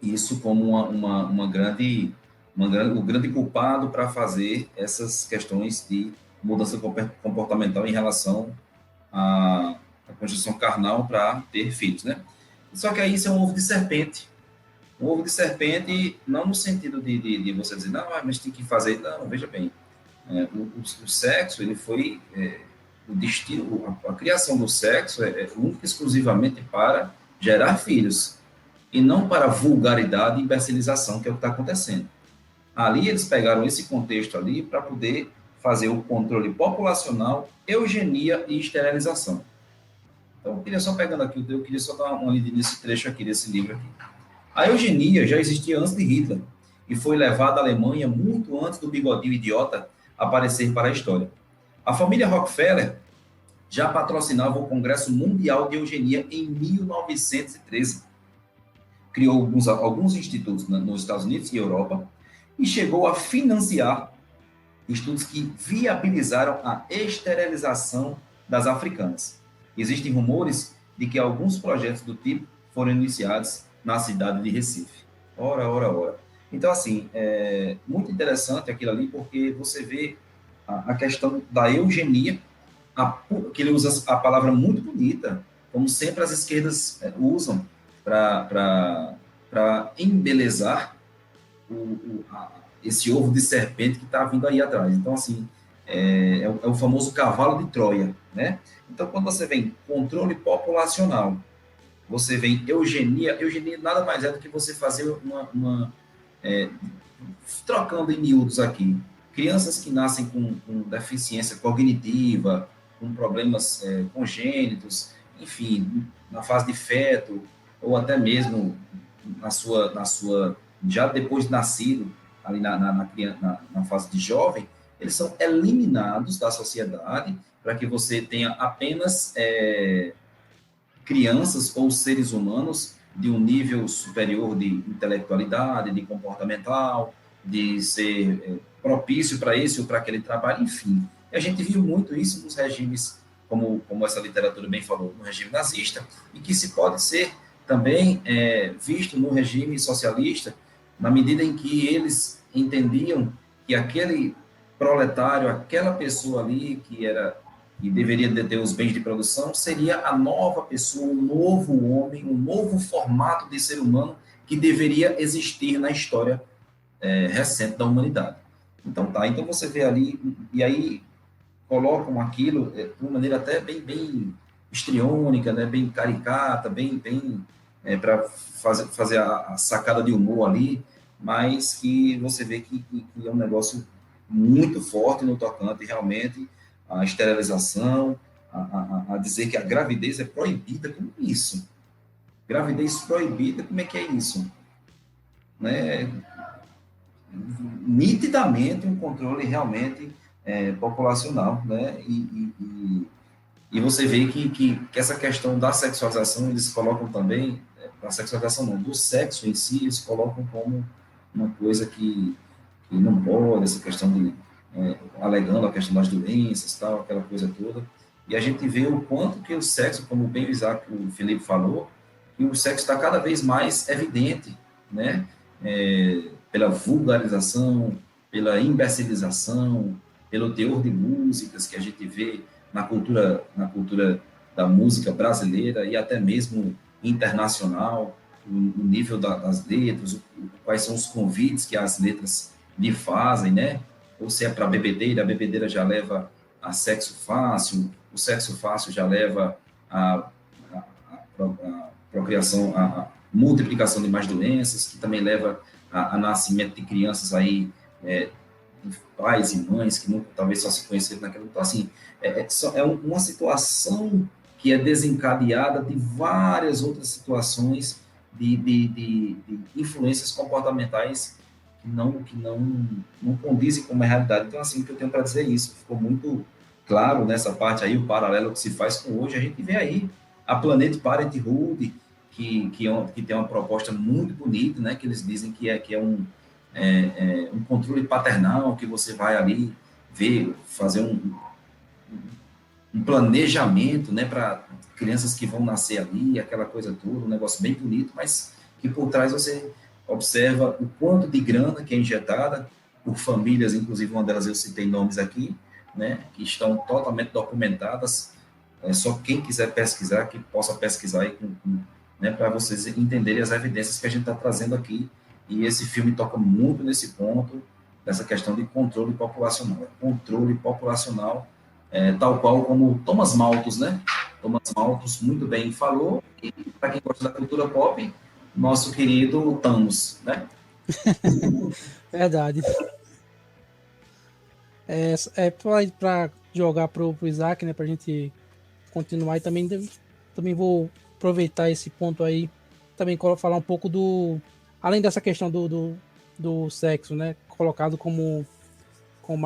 isso como o grande culpado para fazer essas questões de mudança comportamental em relação à constituição carnal para ter filhos, né? Só que aí isso é um ovo de serpente. Um ovo de serpente, não no sentido de você dizer, não, mas tem que fazer. Não, veja bem, o sexo, ele foi, o destino, a criação do sexo é única e exclusivamente para gerar filhos, e não para vulgaridade e imbecilização, que é o que está acontecendo. Ali eles pegaram esse contexto ali para poder fazer o controle populacional, eugenia e esterilização. Então, eu queria só pegando aqui, eu queria só dar uma lida nesse trecho aqui, desse livro aqui. A eugenia já existia antes de Hitler e foi levada à Alemanha muito antes do bigodinho idiota aparecer para a história. A família Rockefeller já patrocinava o Congresso Mundial de Eugenia em 1913. Criou alguns institutos nos Estados Unidos e Europa e chegou a financiar estudos que viabilizaram a esterilização das africanas. Existem rumores de que alguns projetos do tipo foram iniciados na cidade de Recife. Ora. Então, assim, é muito interessante aquilo ali, porque você vê a questão da eugenia, que ele usa a palavra muito bonita, como sempre as esquerdas usam para embelezar esse ovo de serpente que está vindo aí atrás. Então, assim, é o famoso cavalo de Troia, né? Então, quando você vem controle populacional, você vem eugenia nada mais é do que você fazer trocando em miúdos aqui, crianças que nascem com deficiência cognitiva, com problemas congênitos, enfim, na fase de feto, ou até mesmo na sua já depois de nascido, ali na fase de jovem, eles são eliminados da sociedade para que você tenha apenas crianças ou seres humanos de um nível superior de intelectualidade, de comportamental, de ser propício para esse ou para aquele trabalho, enfim. E a gente viu muito isso nos regimes, como essa literatura bem falou, no regime nazista, e que se pode ser também visto no regime socialista, na medida em que eles entendiam que aquele proletário, aquela pessoa ali que deveria deter os bens de produção, seria a nova pessoa, um novo homem, um novo formato de ser humano que deveria existir na história recente da humanidade. Então você vê ali, e aí colocam aquilo de uma maneira até bem histriônica, né, bem caricata, bem para fazer a sacada de humor ali, mas que você vê que é um negócio muito forte no tocante realmente a esterilização, a dizer que a gravidez é proibida. Como isso? Gravidez proibida, como é que é isso? Né? Nitidamente um controle realmente populacional, né? E você vê que essa questão da sexualização, eles colocam também, a sexualização não, do sexo em si, eles colocam como uma coisa que não pode, essa questão de alegando a questão das doenças, tal, aquela coisa toda. E a gente vê o quanto que o sexo, como bem o Felipe falou, que o sexo está cada vez mais evidente, né? Pela vulgarização, pela imbecilização, pelo teor de músicas que a gente vê na cultura da música brasileira e até mesmo internacional, o nível das letras, quais são os convites que as letras lhe fazem, né? Ou se é para bebedeira, a bebedeira já leva a sexo fácil, o sexo fácil já leva a procriação, a multiplicação de mais doenças, que também leva a nascimento de crianças aí, de pais e mães que nunca, talvez só se conheceram naquela. Então, assim, uma situação que é desencadeada de várias outras situações de influências comportamentais que não condizem com a realidade. Então, assim, o que eu tenho para dizer é isso. Ficou muito claro nessa parte aí, o paralelo que se faz com hoje. A gente vê aí a Planet Parenthood, que tem uma proposta muito bonita, né? Que eles dizem que é um controle paternal, que você vai ali ver, fazer um planejamento, né? Para crianças que vão nascer ali, aquela coisa toda, um negócio bem bonito, mas que por trás você observa o quanto de grana que é injetada por famílias, inclusive uma delas eu citei nomes aqui, né? Que estão totalmente documentadas. Só quem quiser pesquisar, que possa pesquisar aí né, para vocês entenderem as evidências que a gente está trazendo aqui. E esse filme toca muito nesse ponto, dessa questão de controle populacional. Controle populacional, tal qual como Thomas Malthus, né? Thomas Malthus muito bem falou, e para quem gosta da cultura pop, nosso querido Thanos, né? Verdade. Para jogar pro Isaac, né? Pra gente continuar, e também vou aproveitar esse ponto aí, também falar um pouco além dessa questão do sexo, né, colocado como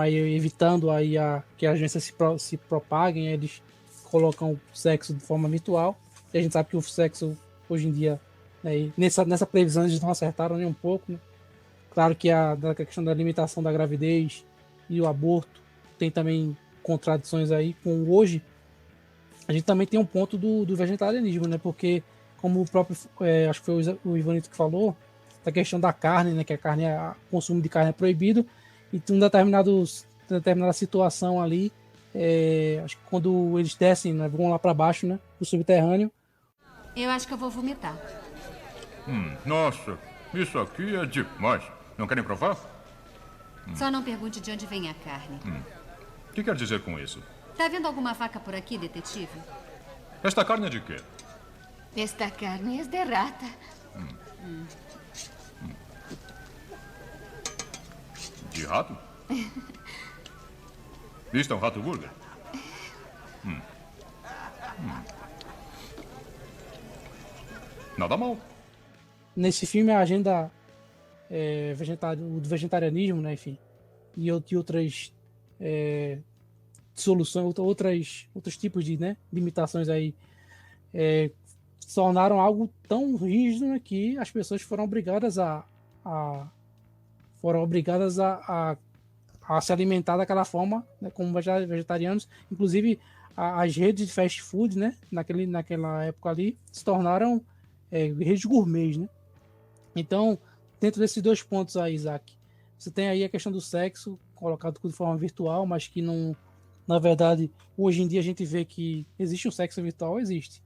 aí, evitando aí que as doenças se propaguem, eles colocam o sexo de forma virtual, e a gente sabe que o sexo hoje em dia, né, nessa previsão eles não acertaram nem um pouco, né? Claro que da questão da limitação da gravidez e o aborto tem também contradições aí com hoje. A gente também tem um ponto do vegetarianismo, né? Porque, como o próprio, acho que foi o Ivanito que falou, da questão da carne, né? Que o consumo de carne é proibido, e em determinada situação ali, acho que quando eles descem, né, vão lá para baixo, né? Pro subterrâneo. Eu acho que eu vou vomitar. Nossa, isso aqui é demais. Não querem provar? Só não pergunte de onde vem a carne. O que quer dizer com isso? Tá vendo alguma faca por aqui, detetive? Esta carne é de quê? Esta carne é de rata. De rato? Isto é um rato burger? Nada mal. Nesse filme, a agenda do vegetarianismo, né, enfim, e outras soluções, outros tipos de, né, limitações aí, se tornaram algo tão rígido, né, que as pessoas foram obrigadas a se alimentar daquela forma, né, como vegetarianos. Inclusive as redes de fast food, né, naquela época ali, se tornaram redes gourmets, né? Então, dentro desses dois pontos aí, Isaac, você tem aí a questão do sexo colocado de forma virtual, mas que não, na verdade, hoje em dia a gente vê que existe um sexo virtual, existe,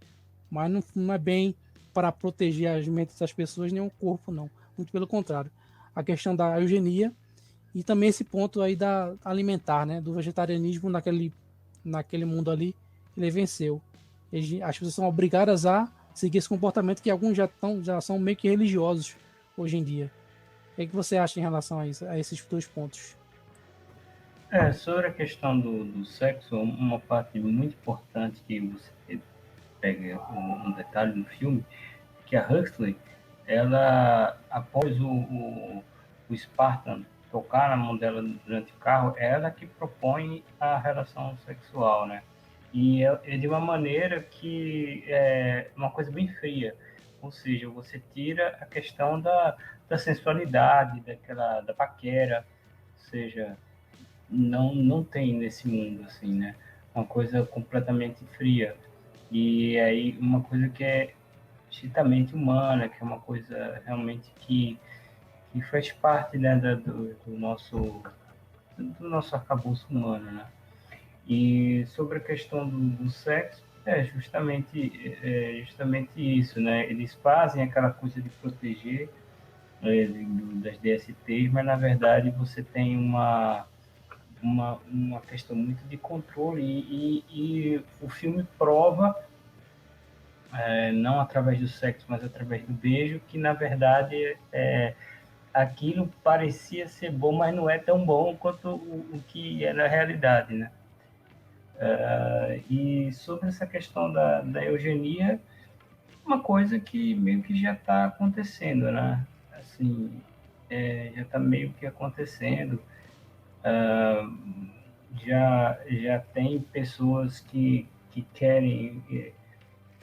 mas não é bem para proteger as mentes das pessoas nem o corpo, não. Muito pelo contrário. A questão da eugenia e também esse ponto aí da alimentar, né, do vegetarianismo naquele mundo ali, ele venceu. As pessoas são obrigadas a seguir esse comportamento que alguns já são meio que religiosos hoje em dia. O que você acha em relação a esses dois pontos? Sobre a questão do sexo, uma parte muito importante que você pega um detalhe no filme, que a Huxley, ela, após o Spartan tocar na mão dela durante o carro, ela que propõe a relação sexual, né? E é de uma maneira que é uma coisa bem fria, ou seja, você tira a questão da sensualidade, da paquera, ou seja, não tem nesse mundo, assim, né? Uma coisa completamente fria. E aí uma coisa que é estritamente humana, que é uma coisa realmente que faz parte, né, do nosso arcabouço humano, né? E sobre a questão do sexo, justamente isso, né? Eles fazem aquela coisa de proteger das DSTs, mas na verdade você tem uma questão muito de controle e o filme prova, não através do sexo, mas através do beijo, que na verdade aquilo parecia ser bom, mas não é tão bom quanto o que é na realidade, né? E sobre essa questão da eugenia, uma coisa que meio que já está acontecendo, né? Assim, já está meio que acontecendo. Já tem pessoas que querem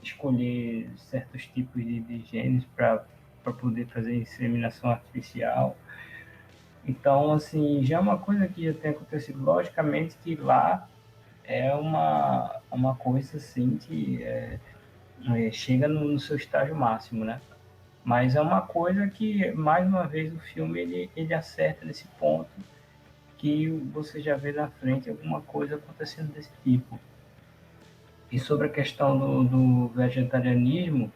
escolher certos tipos de genes para poder fazer inseminação artificial. Então, assim, já é uma coisa que já tem acontecido. Logicamente que lá é uma coisa assim que chega no seu estágio máximo, né? Mas é uma coisa que, mais uma vez, o filme ele acerta nesse ponto que você já vê na frente alguma coisa acontecendo desse tipo. E sobre a questão do vegetarianismo,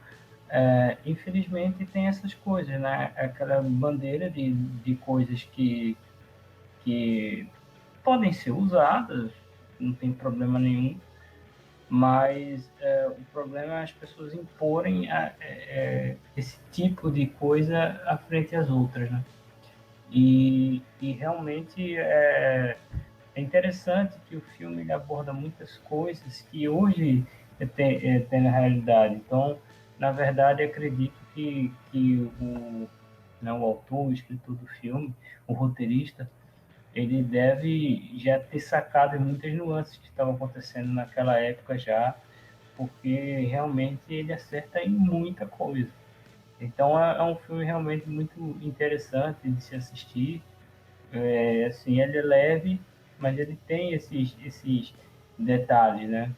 infelizmente tem essas coisas, né? Aquela bandeira de coisas que podem ser usadas, não tem problema nenhum, mas o problema é as pessoas imporem esse tipo de coisa à frente às outras, né? E realmente é interessante que o filme ele aborda muitas coisas que hoje tem na realidade. Então, na verdade, acredito que o autor, o escritor do filme, o roteirista, ele deve já ter sacado muitas nuances que estavam acontecendo naquela época já, porque realmente ele acerta em muita coisa. Então é um filme realmente muito interessante de se assistir. Assim, ele é leve, mas ele tem esses detalhes, né?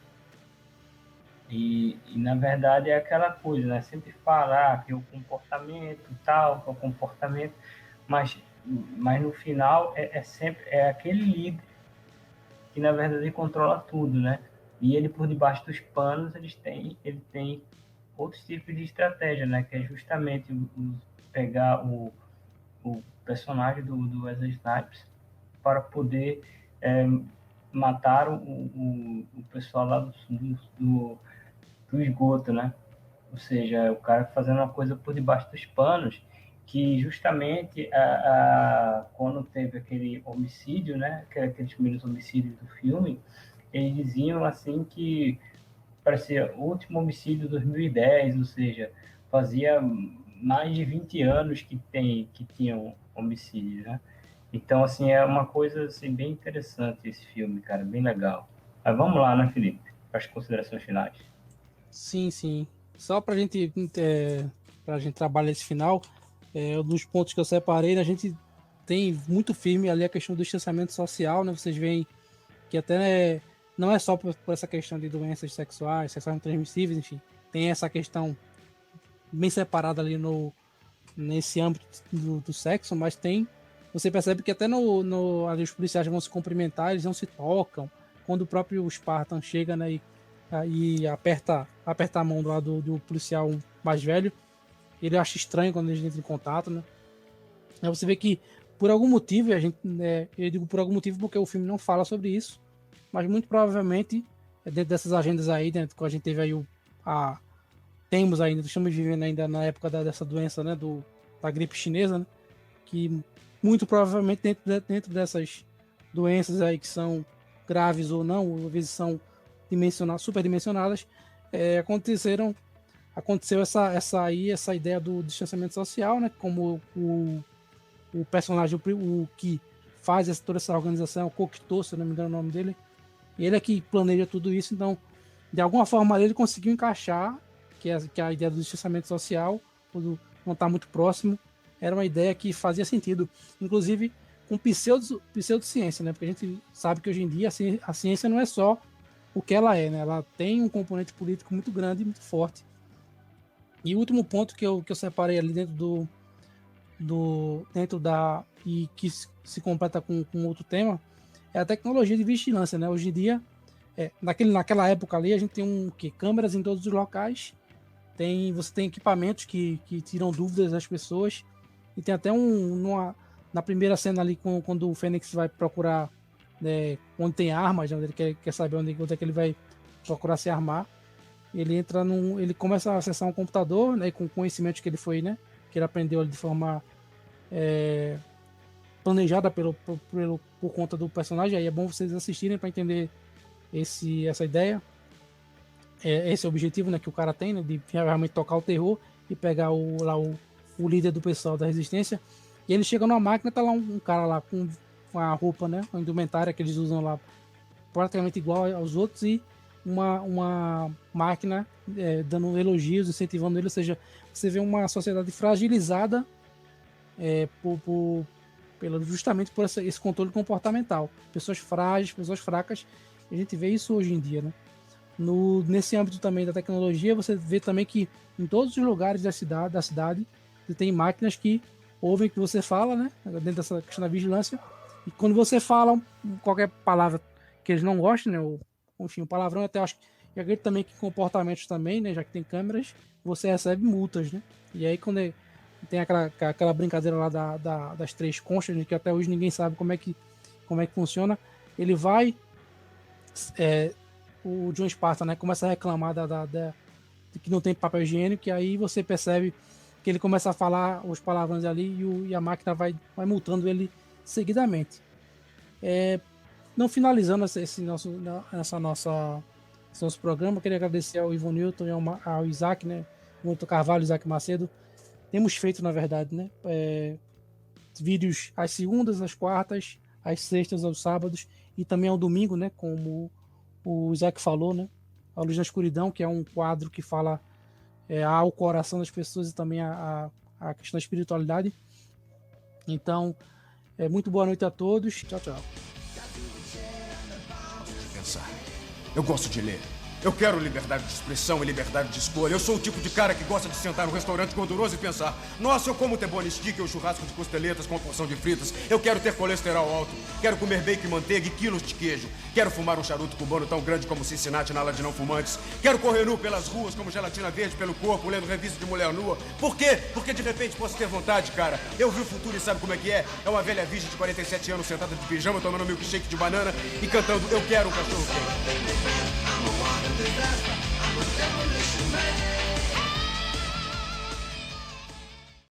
E na verdade é aquela coisa, né? Sempre falar que é o comportamento tal, que é o comportamento, mas no final sempre aquele líder que na verdade controla tudo, né? E ele por debaixo dos panos ele tem outros tipos de estratégia, né? Que é justamente pegar o personagem do Wesley Snipes para poder matar o pessoal lá do esgoto, né? Ou seja, o cara fazendo uma coisa por debaixo dos panos, que justamente quando teve aquele homicídio, né? Aqueles primeiros homicídios do filme, eles diziam assim que parecia o último homicídio de 2010, ou seja, fazia mais de 20 anos que tinham homicídio, né? Então, assim, é uma coisa assim, bem interessante esse filme, cara, bem legal. Mas vamos lá, né, Felipe? Para as considerações finais. Sim, sim. Só pra gente trabalhar esse final, um dos pontos que eu separei, a gente tem muito firme ali a questão do distanciamento social, né? Vocês veem que até não é só por essa questão de doenças sexuais transmissíveis, enfim, tem essa questão bem separada ali nesse âmbito do sexo, mas você percebe que até ali os policiais vão se cumprimentar, eles não se tocam, quando o próprio Spartan chega, né, e aperta a mão do policial mais velho, ele acha estranho quando eles entram em contato, né? Aí você vê que por algum motivo, eu digo por algum motivo porque o filme não fala sobre isso, mas muito provavelmente dentro dessas agendas aí, dentro que a gente teve aí estamos vivendo ainda na época dessa doença, né, da gripe chinesa, né, que muito provavelmente dentro dessas doenças aí que são graves ou não, ou às vezes são superdimensionadas, aconteceu essa ideia do distanciamento social, né, como o personagem, o que faz toda essa organização, o Cocteau, se eu não me engano o nome dele, ele é que planeja tudo isso, então de alguma forma ele conseguiu encaixar que a ideia do distanciamento social, quando não está muito próximo, era uma ideia que fazia sentido, inclusive com pseudociência, né? Porque a gente sabe que hoje em dia a ciência não é só o que ela é, né? Ela tem um componente político muito grande e muito forte. E o último ponto que eu separei ali dentro e que se completa com outro tema é a tecnologia de vigilância, né? Hoje em dia, naquela época ali, a gente tem câmeras em todos os locais, você tem equipamentos que tiram dúvidas das pessoas, e tem até na primeira cena ali, quando o Fênix vai procurar, né, onde tem armas, onde ele quer saber onde é que ele vai procurar se armar, ele começa a acessar um computador, né, com conhecimentos que ele foi, né, que ele aprendeu ali de forma planejada por conta do personagem. Aí é bom vocês assistirem para entender essa ideia, esse objetivo, né, que o cara tem, né, de realmente tocar o terror e pegar o líder do pessoal da resistência. E ele chega numa máquina, tá lá um cara lá com a roupa, né, a indumentária que eles usam lá praticamente igual aos outros, e uma máquina dando elogios, incentivando ele, ou seja, você vê uma sociedade fragilizada justamente por esse controle comportamental. Pessoas frágeis, pessoas fracas, a gente vê isso hoje em dia, né? Nesse âmbito também da tecnologia, você vê também que em todos os lugares da cidade você tem máquinas que ouvem o que você fala, né? Dentro dessa questão da vigilância. E quando você fala qualquer palavra que eles não gostem, né? Ou, enfim, um palavrão, até acho que acredito também que comportamentos também, né? Já que tem câmeras, você recebe multas, né? E aí quando tem aquela brincadeira lá das 3 conchas, né? Que até hoje ninguém sabe como é que funciona. Ele vai... o John Sparta, né, começa a reclamar de que não tem papel higiênico, e aí você percebe que ele começa a falar os palavrões ali e a máquina vai multando ele seguidamente. Não finalizando esse nosso programa, eu queria agradecer ao Ivan Newton e ao Isaac, né, Newton Carvalho, Isaac Macedo. Temos feito, na verdade, né, vídeos às segundas, às quartas, às sextas, aos sábados e também ao domingo, né, como o Isaac falou, né? A Luz na Escuridão, que é um quadro que fala ao coração das pessoas e também a questão da espiritualidade. Então, muito boa noite a todos. Tchau, tchau. Pensar. Eu gosto de ler. Eu quero liberdade de expressão e liberdade de escolha. Eu sou o tipo de cara que gosta de sentar num restaurante gorduroso e pensar: nossa, eu como T-bone stick ou churrasco de costeletas com uma porção de fritas. Eu quero ter colesterol alto. Quero comer bacon e manteiga e quilos de queijo. Quero fumar um charuto cubano tão grande como Cincinnati na ala de não fumantes. Quero correr nu pelas ruas como gelatina verde pelo corpo, lendo revista de mulher nua. Por quê? Porque de repente posso ter vontade, cara. Eu vi o futuro e sabe como é que é? É uma velha virgem de 47 anos sentada de pijama, tomando milkshake de banana e cantando: eu quero um cachorro quente.